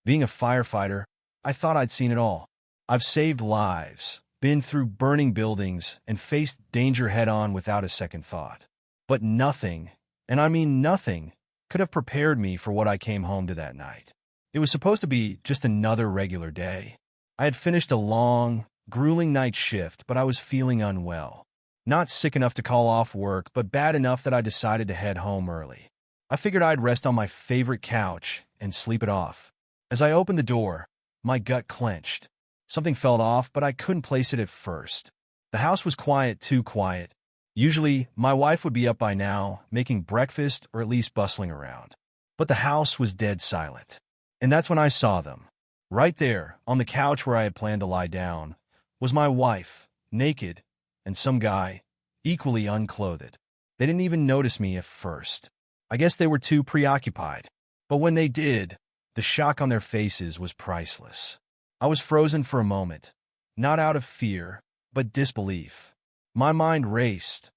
Being a firefighter, I thought I'd seen it all. I've saved lives, been through burning buildings, and faced danger head-on without a second thought. But nothing, and I mean nothing, could have prepared me for what I came home to that night. It was supposed to be just another regular day. I had finished a long, grueling night shift, but I was feeling unwell. Not sick enough to call off work, but bad enough that I decided to head home early. I figured I'd rest on my favorite couch and sleep it off. As I opened the door, my gut clenched. Something felt off, but I couldn't place it at first. The house was quiet, too quiet. Usually, my wife would be up by now, making breakfast or at least bustling around. But the house was dead silent. And that's when I saw them. Right there, on the couch where I had planned to lie down, was my wife, naked, and some guy, equally unclothed. They didn't even notice me at first. I guess they were too preoccupied. But when they did, the shock on their faces was priceless. I was frozen for a moment, not out of fear, but disbelief. My mind raced.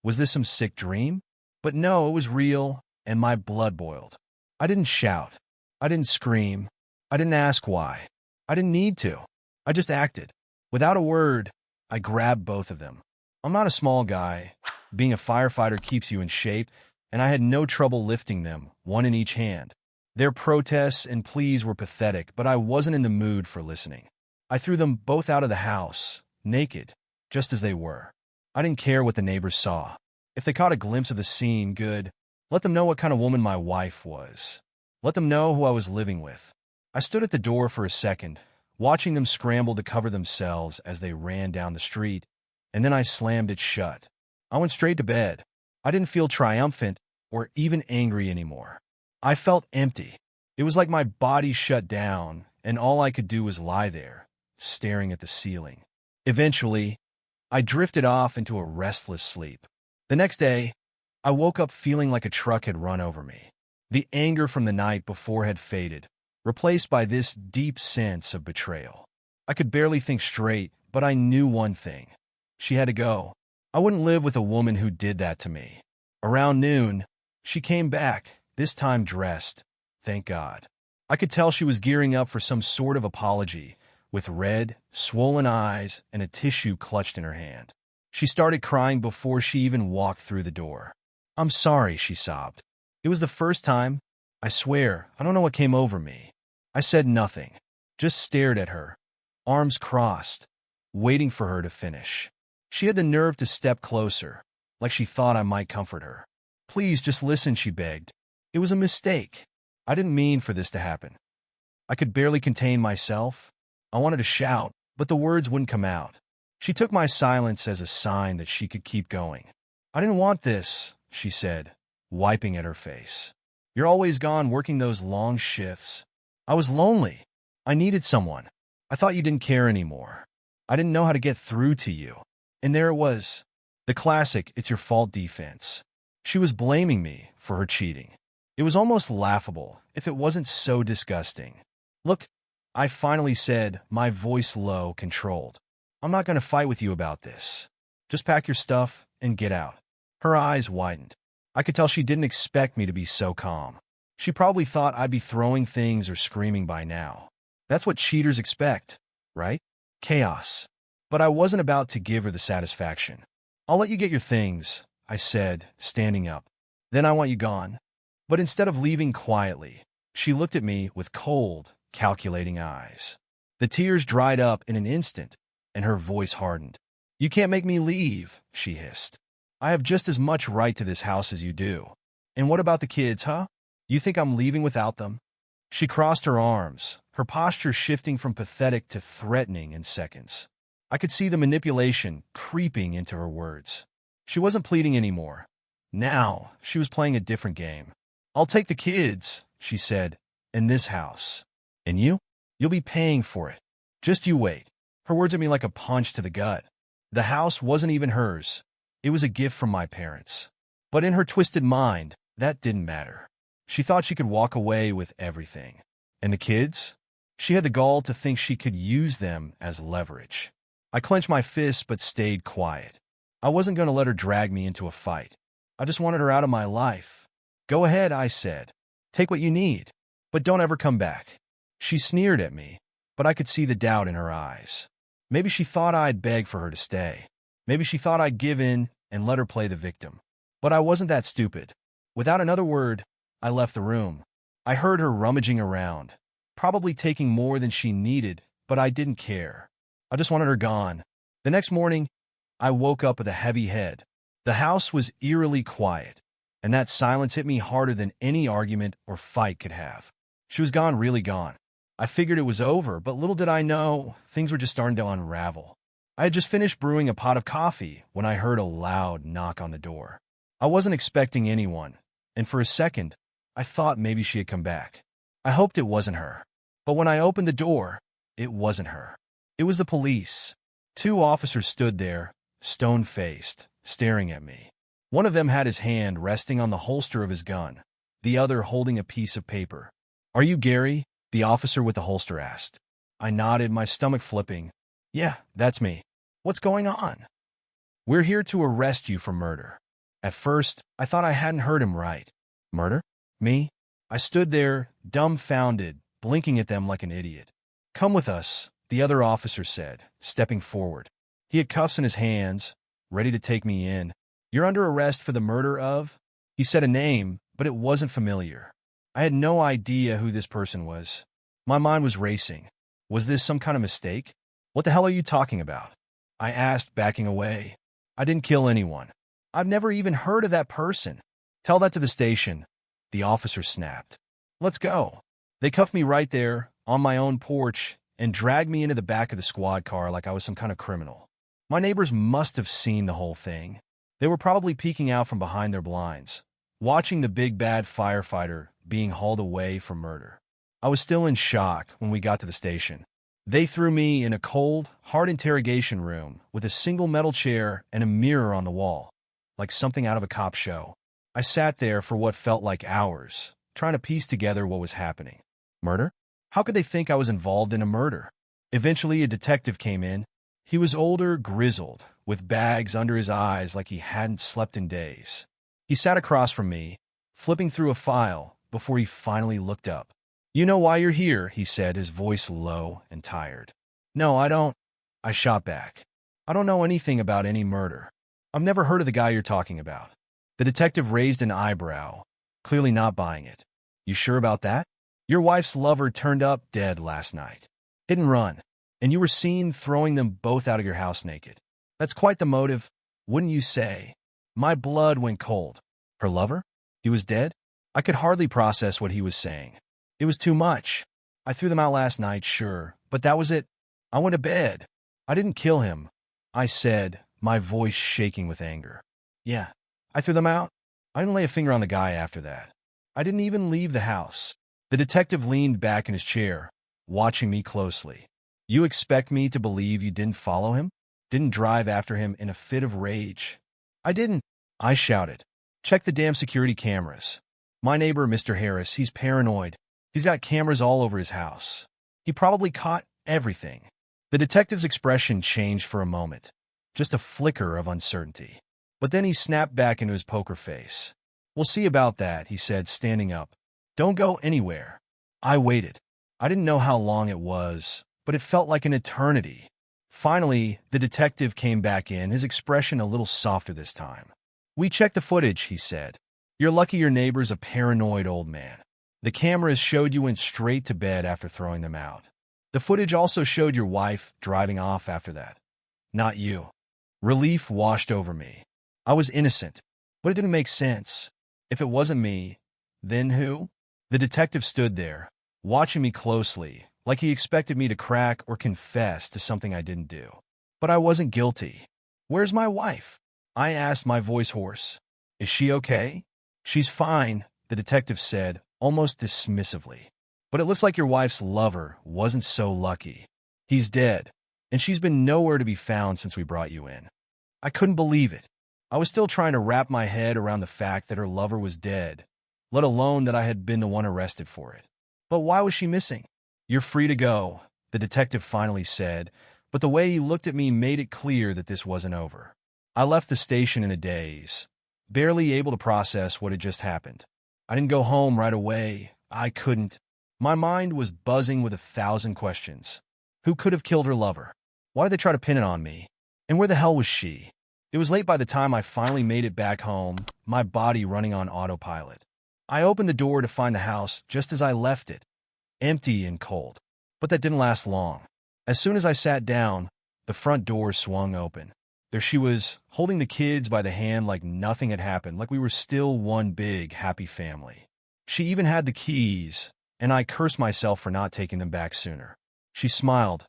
Was this some sick dream? But no, it was real, and my blood boiled. I didn't shout. I didn't scream. I didn't ask why. I didn't need to. I just acted. Without a word, I grabbed both of them. I'm not a small guy. Being a firefighter keeps you in shape, and I had no trouble lifting them, one in each hand. Their protests and pleas were pathetic, but I wasn't in the mood for listening. I threw them both out of the house, naked, just as they were. I didn't care what the neighbors saw. If they caught a glimpse of the scene, good. Let them know what kind of woman my wife was. Let them know who I was living with. I stood at the door for a second, watching them scramble to cover themselves as they ran down the street, and then I slammed it shut. I went straight to bed. I didn't feel triumphant or even angry anymore. I felt empty. It was like my body shut down, and all I could do was lie there, staring at the ceiling. Eventually, I drifted off into a restless sleep. The next day, I woke up feeling like a truck had run over me. The anger from the night before had faded, replaced by this deep sense of betrayal. I could barely think straight, but I knew one thing. She had to go. I wouldn't live with a woman who did that to me. Around noon, she came back, this time dressed, thank God. I could tell she was gearing up for some sort of apology, with red, swollen eyes and a tissue clutched in her hand. She started crying before she even walked through the door. "I'm sorry," she sobbed. "It was the first time. I swear, I don't know what came over me." I said nothing, just stared at her, arms crossed, waiting for her to finish. She had the nerve to step closer, like she thought I might comfort her. "Please, just listen," she begged. "It was a mistake. I didn't mean for this to happen." I could barely contain myself. I wanted to shout, but the words wouldn't come out. She took my silence as a sign that she could keep going. "I didn't want this," she said, wiping at her face. "You're always gone working those long shifts. I was lonely. I needed someone. I thought you didn't care anymore. I didn't know how to get through to you." And there it was. The classic "it's your fault" defense. She was blaming me for her cheating. It was almost laughable if it wasn't so disgusting. "Look," I finally said, my voice low, controlled. "I'm not going to fight with you about this. Just pack your stuff and get out." Her eyes widened. I could tell she didn't expect me to be so calm. She probably thought I'd be throwing things or screaming by now. That's what cheaters expect, right? Chaos. But I wasn't about to give her the satisfaction. "I'll let you get your things," I said, standing up. "Then I want you gone." But instead of leaving quietly, she looked at me with cold, calculating eyes. The tears dried up in an instant, and her voice hardened. "You can't make me leave," she hissed. "I have just as much right to this house as you do. And what about the kids, huh? You think I'm leaving without them?" She crossed her arms, her posture shifting from pathetic to threatening in seconds. I could see the manipulation creeping into her words. She wasn't pleading anymore. Now, she was playing a different game. "I'll take the kids," she said, "in this house. And you? You'll be paying for it. Just you wait." Her words hit me like a punch to the gut. The house wasn't even hers. It was a gift from my parents. But in her twisted mind, that didn't matter. She thought she could walk away with everything. And the kids? She had the gall to think she could use them as leverage. I clenched my fists but stayed quiet. I wasn't going to let her drag me into a fight. I just wanted her out of my life. "Go ahead," I said. "Take what you need. But don't ever come back." She sneered at me, but I could see the doubt in her eyes. Maybe she thought I'd beg for her to stay. Maybe she thought I'd give in and let her play the victim. But I wasn't that stupid. Without another word, I left the room. I heard her rummaging around, probably taking more than she needed, but I didn't care. I just wanted her gone. The next morning, I woke up with a heavy head. The house was eerily quiet, and that silence hit me harder than any argument or fight could have. She was gone, really gone. I figured it was over, but little did I know, things were just starting to unravel. I had just finished brewing a pot of coffee when I heard a loud knock on the door. I wasn't expecting anyone, and for a second, I thought maybe she had come back. I hoped it wasn't her. But when I opened the door, it wasn't her. It was the police. 2 officers stood there, stone-faced, staring at me. One of them had his hand resting on the holster of his gun, the other holding a piece of paper. "Are you Gary?" the officer with the holster asked. I nodded, my stomach flipping. "Yeah, that's me. What's going on?" "We're here to arrest you for murder." At first, I thought I hadn't heard him right. Murder? Me? I stood there, dumbfounded, blinking at them like an idiot. "Come with us," the other officer said, stepping forward. He had cuffs in his hands, ready to take me in. "You're under arrest for the murder of—" He said a name, but it wasn't familiar. I had no idea who this person was. My mind was racing. Was this some kind of mistake? "What the hell are you talking about?" I asked, backing away. "I didn't kill anyone. I've never even heard of that person." "Tell that to the station," the officer snapped. "Let's go." They cuffed me right there, on my own porch, and dragged me into the back of the squad car like I was some kind of criminal. My neighbors must have seen the whole thing. They were probably peeking out from behind their blinds, watching the big bad firefighter being hauled away for murder. I was still in shock when we got to the station. They threw me in a cold, hard interrogation room with a single metal chair and a mirror on the wall, like something out of a cop show. I sat there for what felt like hours, trying to piece together what was happening. Murder? How could they think I was involved in a murder? Eventually, a detective came in. He was older, grizzled, with bags under his eyes like he hadn't slept in days. He sat across from me, flipping through a file, before he finally looked up. "You know why you're here," he said, his voice low and tired. "No, I don't," I shot back. "I don't know anything about any murder. I've never heard of the guy you're talking about." The detective raised an eyebrow, clearly not buying it. "You sure about that? Your wife's lover turned up dead last night. Hit and run, and you were seen throwing them both out of your house naked. That's quite the motive, wouldn't you say?" My blood went cold. Her lover? He was dead? I could hardly process what he was saying. It was too much. "I threw them out last night, sure, but that was it. I went to bed. I didn't kill him," I said, my voice shaking with anger. "Yeah, I threw them out. I didn't lay a finger on the guy after that. I didn't even leave the house." The detective leaned back in his chair, watching me closely. "You expect me to believe you didn't follow him? Didn't drive after him in a fit of rage?" "I didn't," I shouted. "Check the damn security cameras. My neighbor, Mr. Harris, he's paranoid. He's got cameras all over his house. He probably caught everything." The detective's expression changed for a moment, just a flicker of uncertainty. But then he snapped back into his poker face. "We'll see about that," he said, standing up. "Don't go anywhere." I waited. I didn't know how long it was, but it felt like an eternity. Finally, the detective came back in, his expression a little softer this time. "We checked the footage," he said. "You're lucky your neighbor's a paranoid old man. The cameras showed you went straight to bed after throwing them out. The footage also showed your wife driving off after that. Not you." Relief washed over me. I was innocent, but it didn't make sense. If it wasn't me, then who? The detective stood there, watching me closely, like he expected me to crack or confess to something I didn't do. But I wasn't guilty. "Where's my wife?" I asked, my voice hoarse. "Is she okay?" "She's fine," the detective said, almost dismissively. "But it looks like your wife's lover wasn't so lucky. He's dead, and she's been nowhere to be found since we brought you in." I couldn't believe it. I was still trying to wrap my head around the fact that her lover was dead, let alone that I had been the one arrested for it. But why was she missing? "You're free to go," the detective finally said, but the way he looked at me made it clear that this wasn't over. I left the station in a daze, barely able to process what had just happened. I didn't go home right away. I couldn't. My mind was buzzing with 1,000 questions. Who could have killed her lover? Why did they try to pin it on me? And where the hell was she? It was late by the time I finally made it back home, my body running on autopilot. I opened the door to find the house just as I left it, empty and cold. But that didn't last long. As soon as I sat down, the front door swung open. There she was, holding the kids by the hand like nothing had happened, like we were still one big, happy family. She even had the keys, and I cursed myself for not taking them back sooner. She smiled,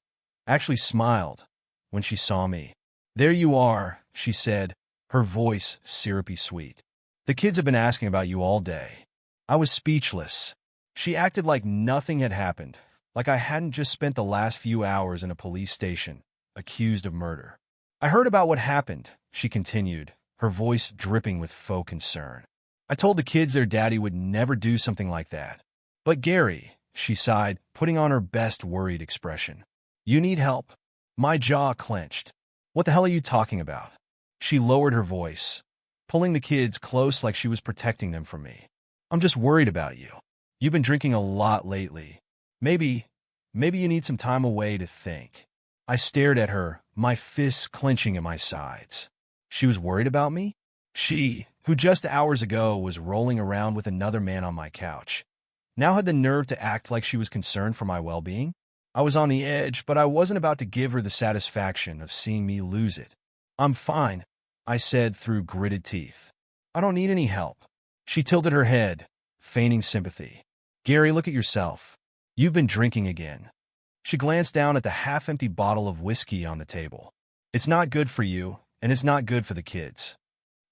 actually smiled, when she saw me. "There you are," she said, her voice syrupy sweet. "The kids have been asking about you all day." I was speechless. She acted like nothing had happened, like I hadn't just spent the last few hours in a police station, accused of murder. "I heard about what happened," she continued, her voice dripping with faux concern. "I told the kids their daddy would never do something like that. But Gary," she sighed, putting on her best worried expression. "You need help?" My jaw clenched. "What the hell are you talking about?" She lowered her voice, pulling the kids close like she was protecting them from me. "I'm just worried about you. You've been drinking a lot lately. Maybe you need some time away to think." I stared at her, my fists clenching at my sides. She was worried about me? She, who just hours ago was rolling around with another man on my couch, now had the nerve to act like she was concerned for my well-being? I was on the edge, but I wasn't about to give her the satisfaction of seeing me lose it. "I'm fine," I said through gritted teeth. "I don't need any help." She tilted her head, feigning sympathy. "Gary, look at yourself. You've been drinking again." She glanced down at the half-empty bottle of whiskey on the table. "It's not good for you, and it's not good for the kids."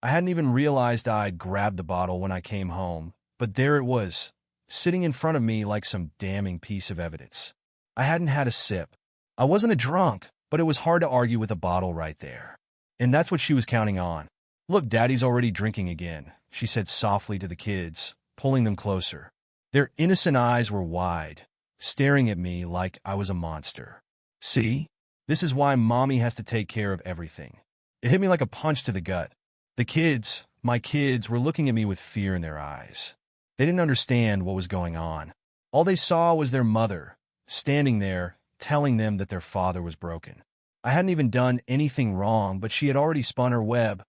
I hadn't even realized I'd grabbed the bottle when I came home, but there it was, sitting in front of me like some damning piece of evidence. I hadn't had a sip. I wasn't a drunk, but it was hard to argue with a bottle right there. And that's what she was counting on. "Look, Daddy's already drinking again," she said softly to the kids, pulling them closer. Their innocent eyes were wide, staring at me like I was a monster. "See? This is why Mommy has to take care of everything." It hit me like a punch to the gut. The kids, my kids, were looking at me with fear in their eyes. They didn't understand what was going on. All they saw was their mother, standing there, telling them that their father was broken. I hadn't even done anything wrong, but she had already spun her web,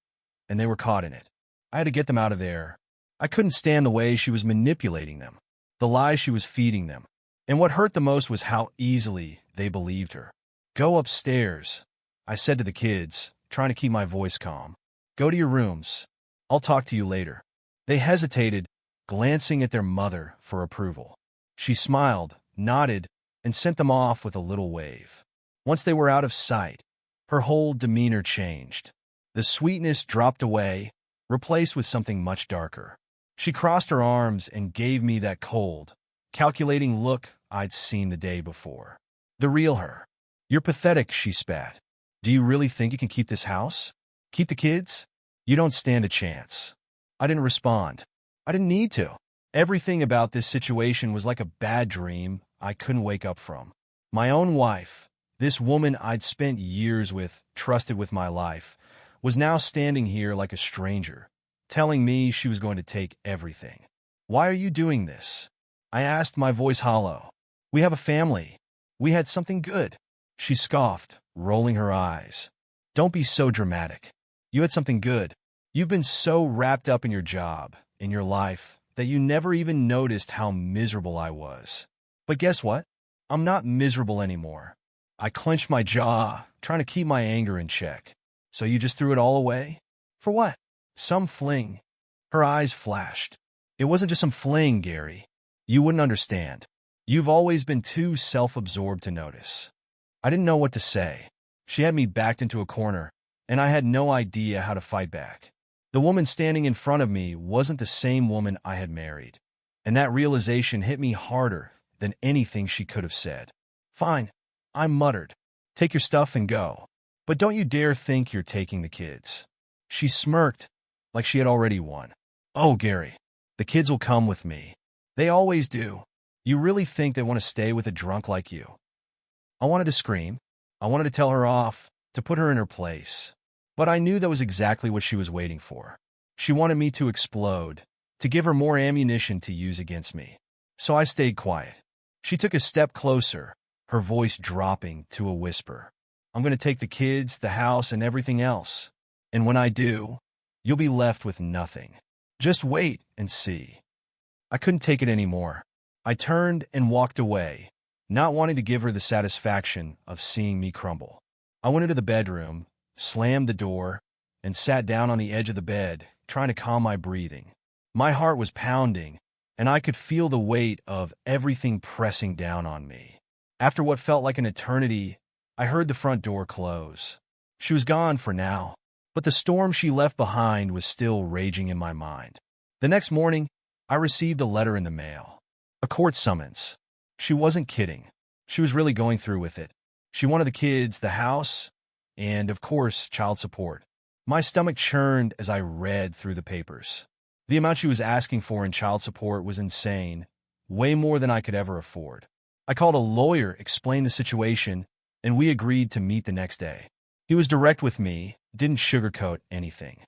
and they were caught in it. I had to get them out of there. I couldn't stand the way she was manipulating them, the lies she was feeding them. And what hurt the most was how easily they believed her. "Go upstairs," I said to the kids, trying to keep my voice calm. "Go to your rooms. I'll talk to you later." They hesitated, glancing at their mother for approval. She smiled, nodded, and sent them off with a little wave. Once they were out of sight, her whole demeanor changed. The sweetness dropped away, replaced with something much darker. She crossed her arms and gave me that cold, calculating look I'd seen the day before. The real her. "You're pathetic," she spat. "Do you really think you can keep this house? Keep the kids? You don't stand a chance." I didn't respond. I didn't need to. Everything about this situation was like a bad dream I couldn't wake up from. My own wife, this woman I'd spent years with, trusted with my life, was now standing here like a stranger, telling me she was going to take everything. "Why are you doing this?" I asked, my voice hollow. "We have a family. We had something good." She scoffed, rolling her eyes. "Don't be so dramatic. You had something good. You've been so wrapped up in your job, in your life, that you never even noticed how miserable I was. But guess what? I'm not miserable anymore." I clenched my jaw, trying to keep my anger in check. "So you just threw it all away? For what? Some fling?" Her eyes flashed. "It wasn't just some fling, Gary. You wouldn't understand. You've always been too self-absorbed to notice." I didn't know what to say. She had me backed into a corner, and I had no idea how to fight back. The woman standing in front of me wasn't the same woman I had married, and that realization hit me harder than anything she could have said. "Fine," I muttered. "Take your stuff and go. But don't you dare think you're taking the kids." She smirked, like she had already won. "Oh, Gary, the kids will come with me. They always do. You really think they want to stay with a drunk like you?" I wanted to scream. I wanted to tell her off, to put her in her place. But I knew that was exactly what she was waiting for. She wanted me to explode, to give her more ammunition to use against me. So I stayed quiet. She took a step closer, her voice dropping to a whisper. I'm going to take the kids, the house, and everything else. And when I do, you'll be left with nothing. Just wait and see. I couldn't take it anymore. I turned and walked away, not wanting to give her the satisfaction of seeing me crumble. I went into the bedroom, slammed the door, and sat down on the edge of the bed, trying to calm my breathing. My heart was pounding, and I could feel the weight of everything pressing down on me. After what felt like an eternity, I heard the front door close. She was gone for now, but the storm she left behind was still raging in my mind. The next morning, I received a letter in the mail. A court summons. She wasn't kidding. She was really going through with it. She wanted the kids, the house, and, of course, child support. My stomach churned as I read through the papers. The amount she was asking for in child support was insane, way more than I could ever afford. I called a lawyer, explained the situation, and we agreed to meet the next day. He was direct with me, didn't sugarcoat anything.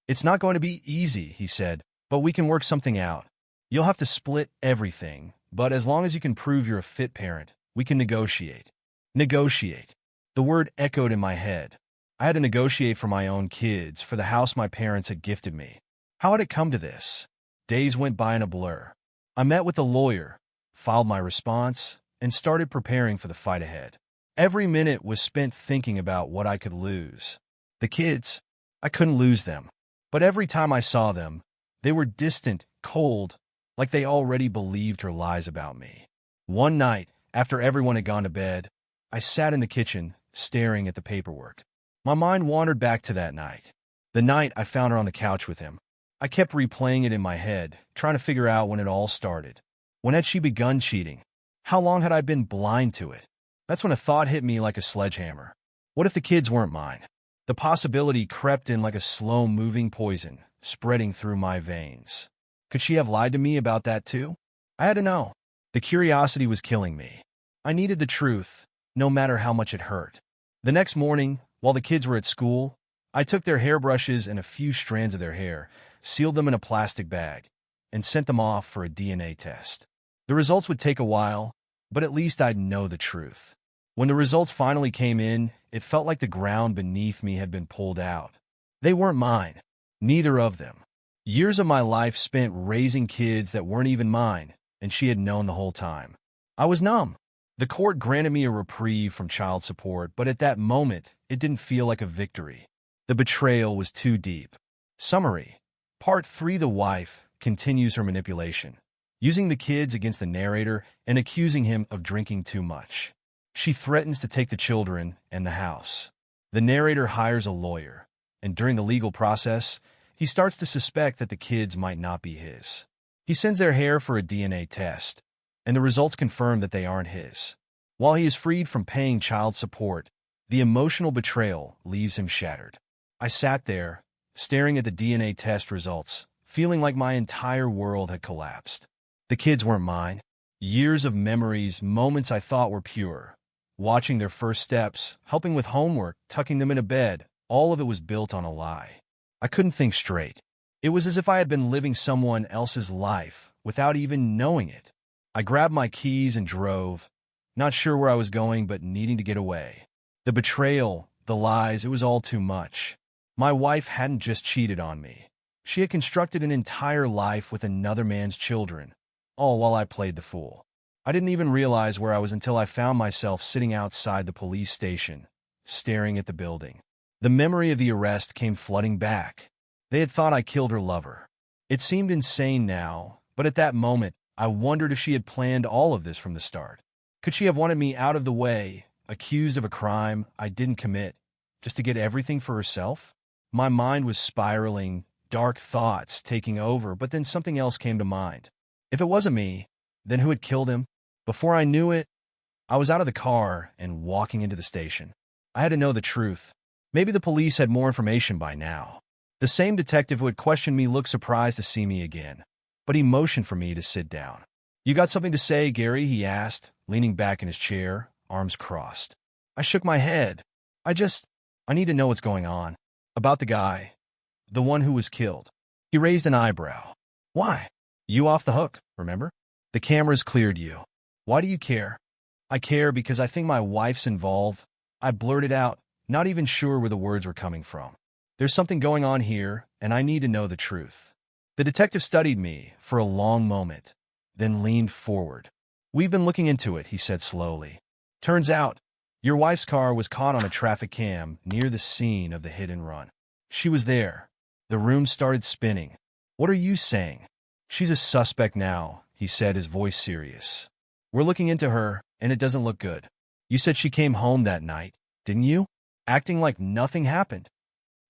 It's not going to be easy, he said, but we can work something out. You'll have to split everything, but as long as you can prove you're a fit parent, we can negotiate. Negotiate. The word echoed in my head. I had to negotiate for my own kids, for the house my parents had gifted me. How had it come to this? Days went by in a blur. I met with a lawyer, filed my response, and started preparing for the fight ahead. Every minute was spent thinking about what I could lose. The kids, I couldn't lose them. But every time I saw them, they were distant, cold, like they already believed her lies about me. One night, after everyone had gone to bed, I sat in the kitchen, staring at the paperwork. My mind wandered back to that night. The night I found her on the couch with him. I kept replaying it in my head, trying to figure out when it all started. When had she begun cheating? How long had I been blind to it? That's when a thought hit me like a sledgehammer. What if the kids weren't mine? The possibility crept in like a slow-moving poison, spreading through my veins. Could she have lied to me about that too? I had to know. The curiosity was killing me. I needed the truth, no matter how much it hurt. The next morning, while the kids were at school, I took their hairbrushes and a few strands of their hair, sealed them in a plastic bag, and sent them off for a DNA test. The results would take a while, but at least I'd know the truth. When the results finally came in, it felt like the ground beneath me had been pulled out. They weren't mine. Neither of them. Years of my life spent raising kids that weren't even mine, and she had known the whole time. I was numb. The court granted me a reprieve from child support, but at that moment, it didn't feel like a victory. The betrayal was too deep. Summary. Part 3. The wife continues her manipulation, using the kids against the narrator and accusing him of drinking too much. She threatens to take the children and the house. The narrator hires a lawyer, and during the legal process, he starts to suspect that the kids might not be his. He sends their hair for a DNA test, and the results confirm that they aren't his. While he is freed from paying child support, the emotional betrayal leaves him shattered. I sat there, staring at the DNA test results, feeling like my entire world had collapsed. The kids weren't mine. Years of memories, moments I thought were pure. Watching their first steps, helping with homework, tucking them in a bed, all of it was built on a lie. I couldn't think straight. It was as if I had been living someone else's life without even knowing it. I grabbed my keys and drove, not sure where I was going but needing to get away. The betrayal, the lies, it was all too much. My wife hadn't just cheated on me. She had constructed an entire life with another man's children, all while I played the fool. I didn't even realize where I was until I found myself sitting outside the police station, staring at the building. The memory of the arrest came flooding back. They had thought I killed her lover. It seemed insane now, but at that moment, I wondered if she had planned all of this from the start. Could she have wanted me out of the way, accused of a crime I didn't commit, just to get everything for herself? My mind was spiraling, dark thoughts taking over, but then something else came to mind. If it wasn't me, then who had killed him? Before I knew it, I was out of the car and walking into the station. I had to know the truth. Maybe the police had more information by now. The same detective who had questioned me looked surprised to see me again, but he motioned for me to sit down. "You got something to say, Gary?" he asked, leaning back in his chair, arms crossed. I shook my head. I need to know what's going on. About the guy, the one who was killed. He raised an eyebrow. Why? You off the hook, remember? The cameras cleared you. Why do you care? I care because I think my wife's involved. I blurted out, not even sure where the words were coming from. There's something going on here, and I need to know the truth. The detective studied me for a long moment, then leaned forward. We've been looking into it, he said slowly. Turns out, your wife's car was caught on a traffic cam near the scene of the hit and run. She was there. The room started spinning. What are you saying? She's a suspect now, he said, his voice serious. We're looking into her, and it doesn't look good. You said she came home that night, didn't you? Acting like nothing happened.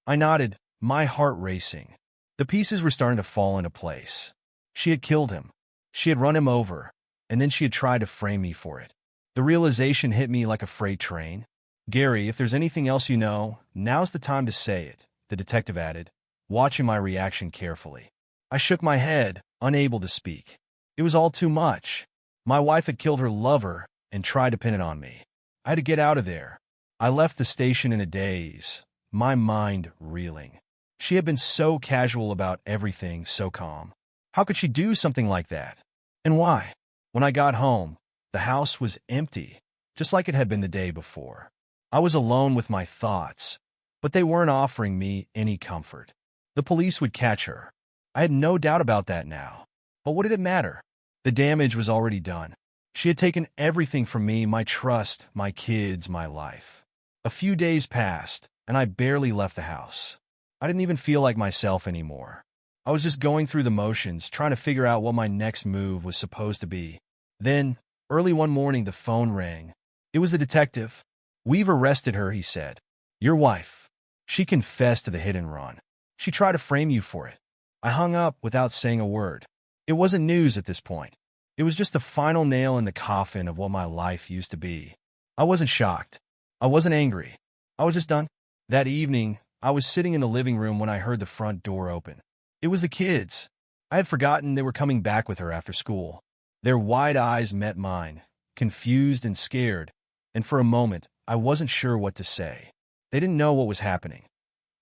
I nodded, my heart racing. The pieces were starting to fall into place. She had killed him. She had run him over, and then she had tried to frame me for it. The realization hit me like a freight train. Gary, if there's anything else you know, now's the time to say it, the detective added, watching my reaction carefully. I shook my head, unable to speak. It was all too much. My wife had killed her lover and tried to pin it on me. I had to get out of there. I left the station in a daze, my mind reeling. She had been so casual about everything, so calm. How could she do something like that? And why? When I got home, the house was empty, just like it had been the day before. I was alone with my thoughts, but they weren't offering me any comfort. The police would catch her. I had no doubt about that now. But what did it matter? The damage was already done. She had taken everything from me, my trust, my kids, my life. A few days passed, and I barely left the house. I didn't even feel like myself anymore. I was just going through the motions, trying to figure out what my next move was supposed to be. Then, early one morning, the phone rang. It was the detective. We've arrested her, he said. Your wife. She confessed to the hit and run. She tried to frame you for it. I hung up without saying a word. It wasn't news at this point. It was just the final nail in the coffin of what my life used to be. I wasn't shocked. I wasn't angry. I was just done. That evening, I was sitting in the living room when I heard the front door open. It was the kids. I had forgotten they were coming back with her after school. Their wide eyes met mine, confused and scared, and for a moment, I wasn't sure what to say. They didn't know what was happening.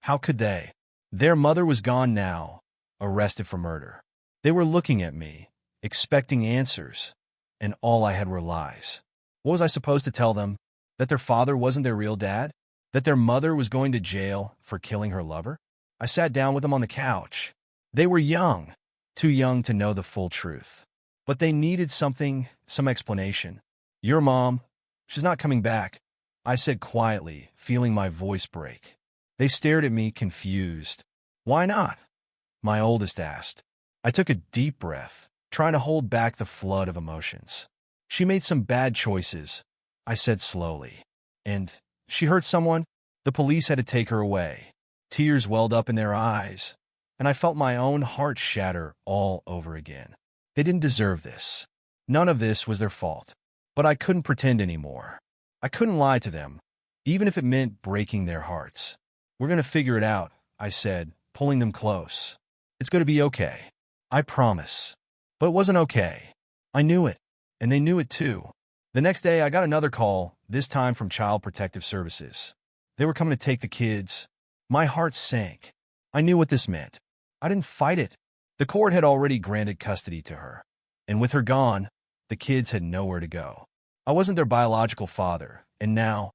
How could they? Their mother was gone now, arrested for murder. They were looking at me, expecting answers, and all I had were lies. What was I supposed to tell them? That their father wasn't their real dad? That their mother was going to jail for killing her lover? I sat down with them on the couch. They were young, too young to know the full truth. But they needed something, some explanation. Your mom, she's not coming back, I said quietly, feeling my voice break. They stared at me, confused. Why not? My oldest asked. I took a deep breath, trying to hold back the flood of emotions. She made some bad choices, I said slowly. And she hurt someone. The police had to take her away. Tears welled up in their eyes, and I felt my own heart shatter all over again. They didn't deserve this. None of this was their fault. But I couldn't pretend anymore. I couldn't lie to them, even if it meant breaking their hearts. We're going to figure it out, I said, pulling them close. It's going to be okay. I promise. But it wasn't okay. I knew it, and they knew it too. The next day, I got another call, this time from Child Protective Services. They were coming to take the kids. My heart sank. I knew what this meant. I didn't fight it. The court had already granted custody to her. And with her gone, the kids had nowhere to go. I wasn't their biological father, and now,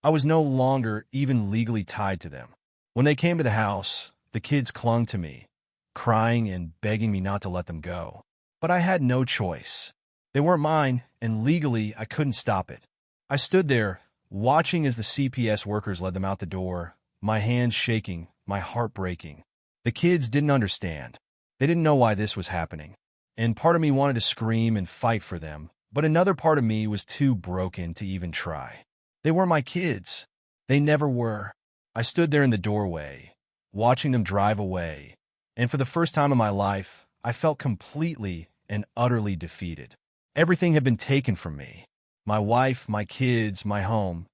I was no longer even legally tied to them. When they came to the house, the kids clung to me, crying and begging me not to let them go. But I had no choice. They weren't mine, and legally, I couldn't stop it. I stood there, watching as the CPS workers led them out the door, my hands shaking, my heart breaking. The kids didn't understand. They didn't know why this was happening. And part of me wanted to scream and fight for them, but another part of me was too broken to even try. They were my kids. They never were. I stood there in the doorway, watching them drive away, and for the first time in my life, I felt completely and utterly defeated. Everything had been taken from me. My wife, my kids, my home.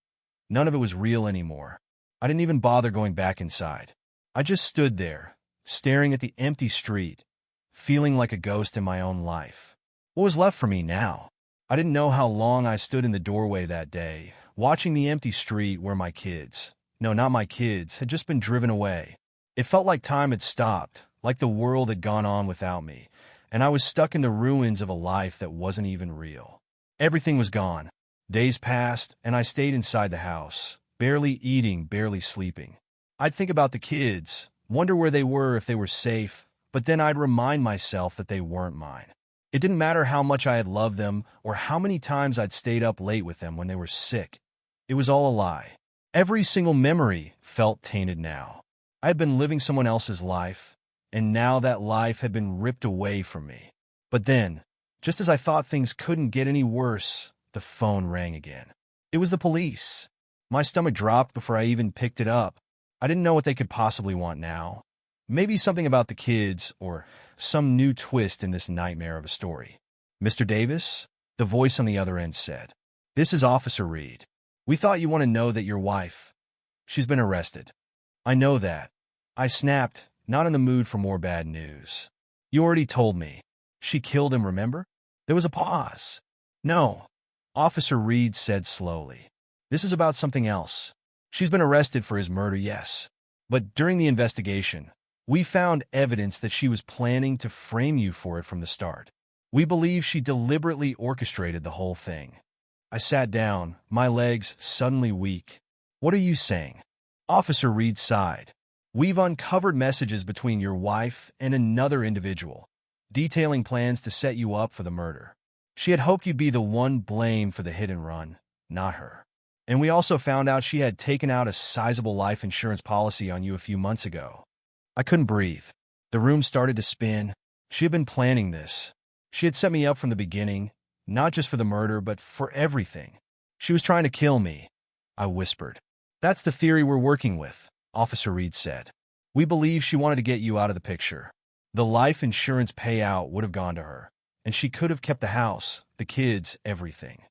None of it was real anymore. I didn't even bother going back inside. I just stood there, staring at the empty street, feeling like a ghost in my own life. What was left for me now? I didn't know how long I stood in the doorway that day, watching the empty street where my kids, no, not my kids, had just been driven away. It felt like time had stopped, like the world had gone on without me, and I was stuck in the ruins of a life that wasn't even real. Everything was gone. Days passed, and I stayed inside the house, barely eating, barely sleeping. I'd think about the kids, wonder where they were, if they were safe, but then I'd remind myself that they weren't mine. It didn't matter how much I had loved them or how many times I'd stayed up late with them when they were sick. It was all a lie. Every single memory felt tainted now. I had been living someone else's life, and now that life had been ripped away from me. But then, just as I thought things couldn't get any worse, the phone rang again. It was the police. My stomach dropped before I even picked it up. I didn't know what they could possibly want now. Maybe something about the kids, or some new twist in this nightmare of a story. "Mr. Davis?" the voice on the other end said. "This is Officer Reed. We thought you want to know that your wife, she's been arrested." "I know that." I snapped, not in the mood for more bad news. "You already told me. She killed him, remember?" There was a pause. "No," Officer Reed said slowly. "This is about something else. She's been arrested for his murder, yes. But during the investigation, we found evidence that she was planning to frame you for it from the start. We believe she deliberately orchestrated the whole thing." I sat down, my legs suddenly weak. "What are you saying?" Officer Reed sighed. "We've uncovered messages between your wife and another individual, detailing plans to set you up for the murder. She had hoped you'd be the one blamed for the hit and run, not her. And we also found out she had taken out a sizable life insurance policy on you a few months ago." I couldn't breathe. The room started to spin. She had been planning this. She had set me up from the beginning, not just for the murder, but for everything. "She was trying to kill me," I whispered. "That's the theory we're working with," Officer Reed said. "We believe she wanted to get you out of the picture. The life insurance payout would have gone to her, and she could have kept the house, the kids, everything."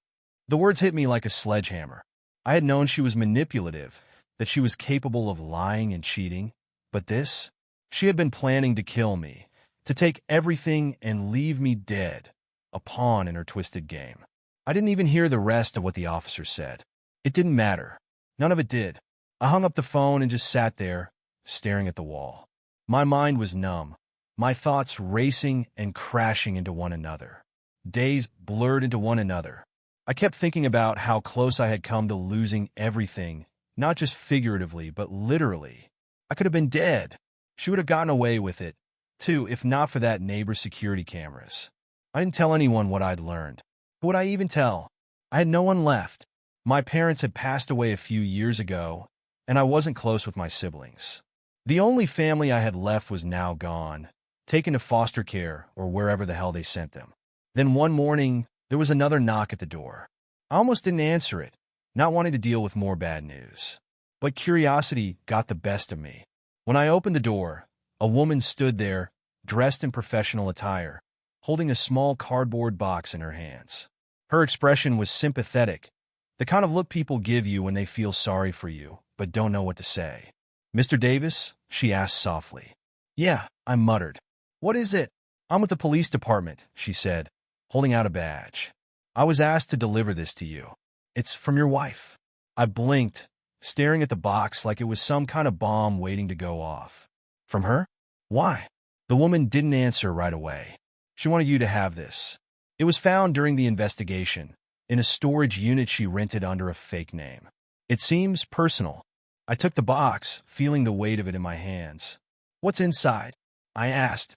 The words hit me like a sledgehammer. I had known she was manipulative, that she was capable of lying and cheating, but this? She had been planning to kill me, to take everything and leave me dead, a pawn in her twisted game. I didn't even hear the rest of what the officer said. It didn't matter. None of it did. I hung up the phone and just sat there, staring at the wall. My mind was numb, my thoughts racing and crashing into one another. Days blurred into one another. I kept thinking about how close I had come to losing everything, not just figuratively, but literally. I could have been dead. She would have gotten away with it, too, if not for that neighbor's security cameras. I didn't tell anyone what I'd learned. Who would I even tell? I had no one left. My parents had passed away a few years ago, and I wasn't close with my siblings. The only family I had left was now gone, taken to foster care or wherever the hell they sent them. Then one morning, there was another knock at the door. I almost didn't answer it, not wanting to deal with more bad news. But curiosity got the best of me. When I opened the door, a woman stood there, dressed in professional attire, holding a small cardboard box in her hands. Her expression was sympathetic, the kind of look people give you when they feel sorry for you, but don't know what to say. "Mr. Davis?" she asked softly. "Yeah," I muttered. "What is it?" "I'm with the police department," she said, holding out a badge. "I was asked to deliver this to you. It's from your wife." I blinked, staring at the box like it was some kind of bomb waiting to go off. "From her? Why?" The woman didn't answer right away. "She wanted you to have this. It was found during the investigation, in a storage unit she rented under a fake name. It seems personal." I took the box, feeling the weight of it in my hands. "What's inside?" I asked,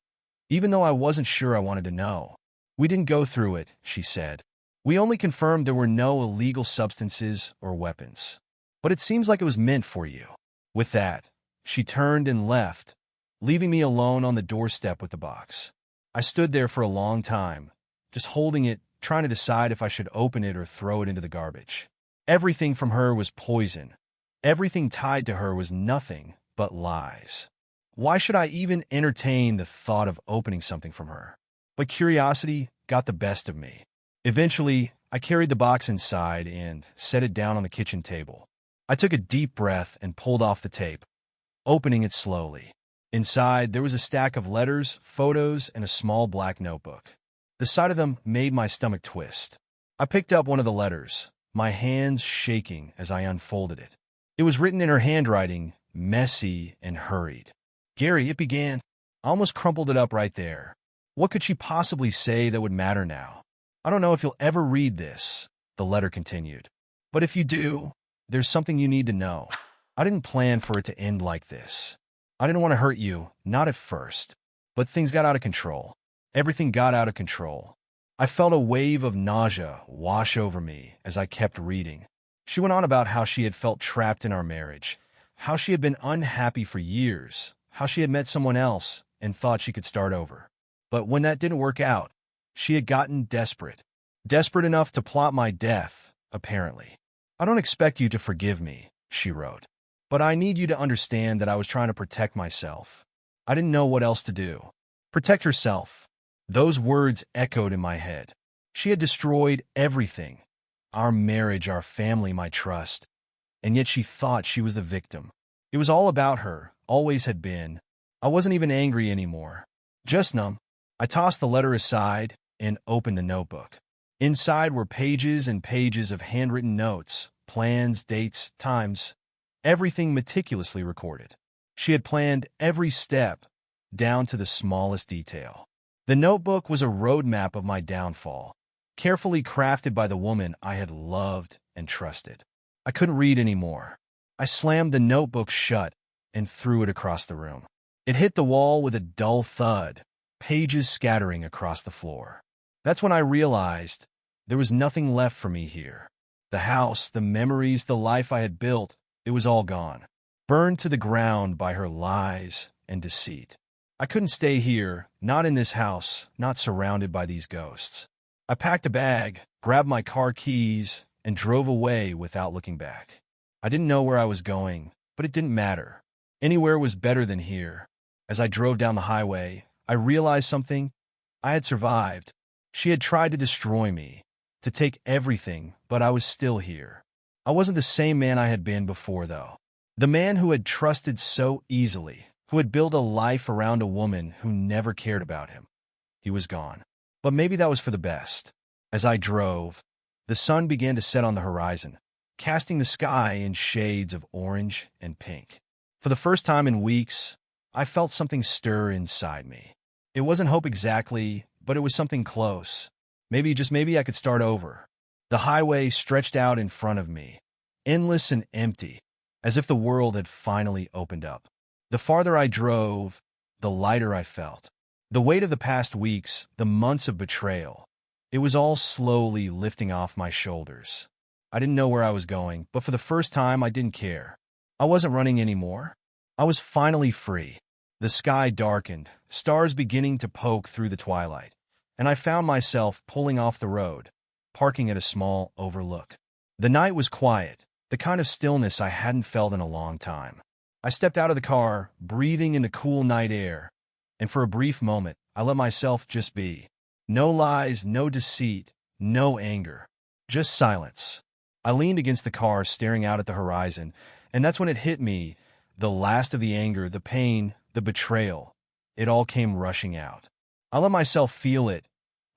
even though I wasn't sure I wanted to know. "We didn't go through it," she said. "We only confirmed there were no illegal substances or weapons. But it seems like it was meant for you." With that, she turned and left, leaving me alone on the doorstep with the box. I stood there for a long time, just holding it, trying to decide if I should open it or throw it into the garbage. Everything from her was poison. Everything tied to her was nothing but lies. Why should I even entertain the thought of opening something from her? But curiosity got the best of me. Eventually, I carried the box inside and set it down on the kitchen table. I took a deep breath and pulled off the tape, opening it slowly. Inside, there was a stack of letters, photos, and a small black notebook. The sight of them made my stomach twist. I picked up one of the letters, my hands shaking as I unfolded it. It was written in her handwriting, messy and hurried. "Gary," it began. I almost crumpled it up right there. What could she possibly say that would matter now? I don't know if you'll ever read this, the letter continued. But if you do, there's something you need to know. I didn't plan for it to end like this. I didn't want to hurt you, not at first. But things got out of control. Everything got out of control. I felt a wave of nausea wash over me as I kept reading. She went on about how she had felt trapped in our marriage, how she had been unhappy for years, how she had met someone else and thought she could start over. But when that didn't work out, she had gotten desperate. Desperate enough to plot my death, apparently. I don't expect you to forgive me, she wrote. But I need you to understand that I was trying to protect myself. I didn't know what else to do. Protect herself. Those words echoed in my head. She had destroyed everything. Our marriage, our family, my trust. And yet she thought she was the victim. It was all about her, always had been. I wasn't even angry anymore. Just numb. I tossed the letter aside and opened the notebook. Inside were pages and pages of handwritten notes, plans, dates, times, everything meticulously recorded. She had planned every step, down to the smallest detail. The notebook was a roadmap of my downfall, carefully crafted by the woman I had loved and trusted. I couldn't read anymore. I slammed the notebook shut and threw it across the room. It hit the wall with a dull thud, pages scattering across the floor. That's when I realized there was nothing left for me here. The house, the memories, the life I had built, it was all gone, burned to the ground by her lies and deceit. I couldn't stay here, not in this house, not surrounded by these ghosts. I packed a bag, grabbed my car keys, and drove away without looking back. I didn't know where I was going, but it didn't matter. Anywhere was better than here. As I drove down the highway, I realized something. I had survived. She had tried to destroy me, to take everything, but I was still here. I wasn't the same man I had been before, though. The man who had trusted so easily, who had built a life around a woman who never cared about him. He was gone. But maybe that was for the best. As I drove, the sun began to set on the horizon, casting the sky in shades of orange and pink. For the first time in weeks, I felt something stir inside me. It wasn't hope exactly, but it was something close. Maybe, just maybe, I could start over. The highway stretched out in front of me, endless and empty, as if the world had finally opened up. The farther I drove, the lighter I felt. The weight of the past weeks, the months of betrayal, it was all slowly lifting off my shoulders. I didn't know where I was going, but for the first time I didn't care. I wasn't running anymore. I was finally free. The sky darkened, stars beginning to poke through the twilight, and I found myself pulling off the road, parking at a small overlook. The night was quiet, the kind of stillness I hadn't felt in a long time. I stepped out of the car, breathing in the cool night air, and for a brief moment, I let myself just be. No lies, no deceit, no anger, just silence. I leaned against the car, staring out at the horizon, and that's when it hit me. The last of the anger, the pain, the betrayal, it all came rushing out. I let myself feel it,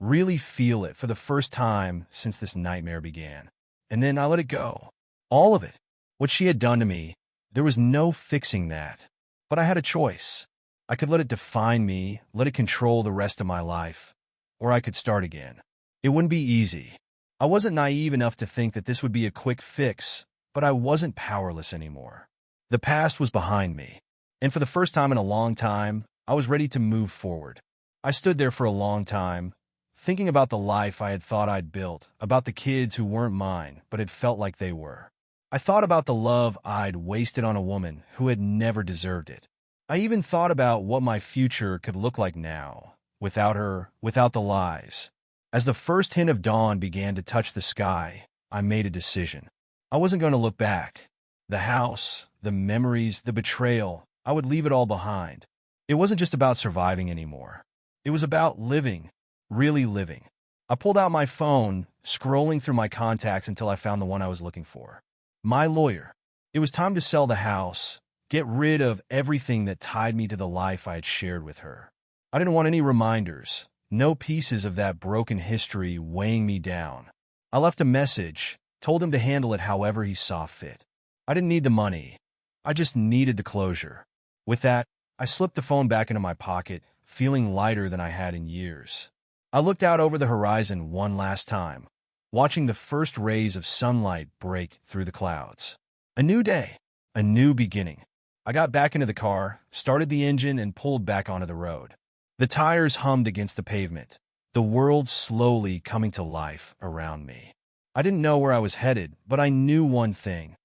really feel it, for the first time since this nightmare began. And then I let it go. All of it. What she had done to me, there was no fixing that. But I had a choice. I could let it define me, let it control the rest of my life, or I could start again. It wouldn't be easy. I wasn't naive enough to think that this would be a quick fix, but I wasn't powerless anymore. The past was behind me, and for the first time in a long time, I was ready to move forward. I stood there for a long time, thinking about the life I had thought I'd built, about the kids who weren't mine, but had felt like they were. I thought about the love I'd wasted on a woman who had never deserved it. I even thought about what my future could look like now, without her, without the lies. As the first hint of dawn began to touch the sky, I made a decision. I wasn't going to look back. The house, the memories, the betrayal, I would leave it all behind. It wasn't just about surviving anymore. It was about living, really living. I pulled out my phone, scrolling through my contacts until I found the one I was looking for. My lawyer. It was time to sell the house, get rid of everything that tied me to the life I had shared with her. I didn't want any reminders, no pieces of that broken history weighing me down. I left a message, told him to handle it however he saw fit. I didn't need the money. I just needed the closure. With that, I slipped the phone back into my pocket, feeling lighter than I had in years. I looked out over the horizon one last time, watching the first rays of sunlight break through the clouds. A new day, a new beginning. I got back into the car, started the engine, and pulled back onto the road. The tires hummed against the pavement, the world slowly coming to life around me. I didn't know where I was headed, but I knew one thing.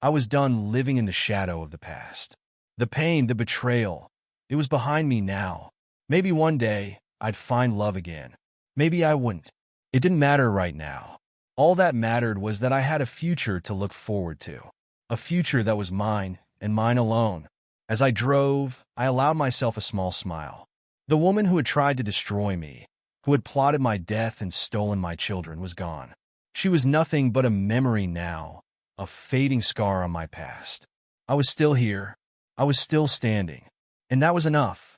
I was done living in the shadow of the past. The pain, the betrayal, it was behind me now. Maybe one day I'd find love again. Maybe I wouldn't. It didn't matter right now. All that mattered was that I had a future to look forward to. A future that was mine and mine alone. As I drove, I allowed myself a small smile. The woman who had tried to destroy me, who had plotted my death and stolen my children, was gone. She was nothing but a memory now, a fading scar on my past. I was still here. I was still standing. And that was enough.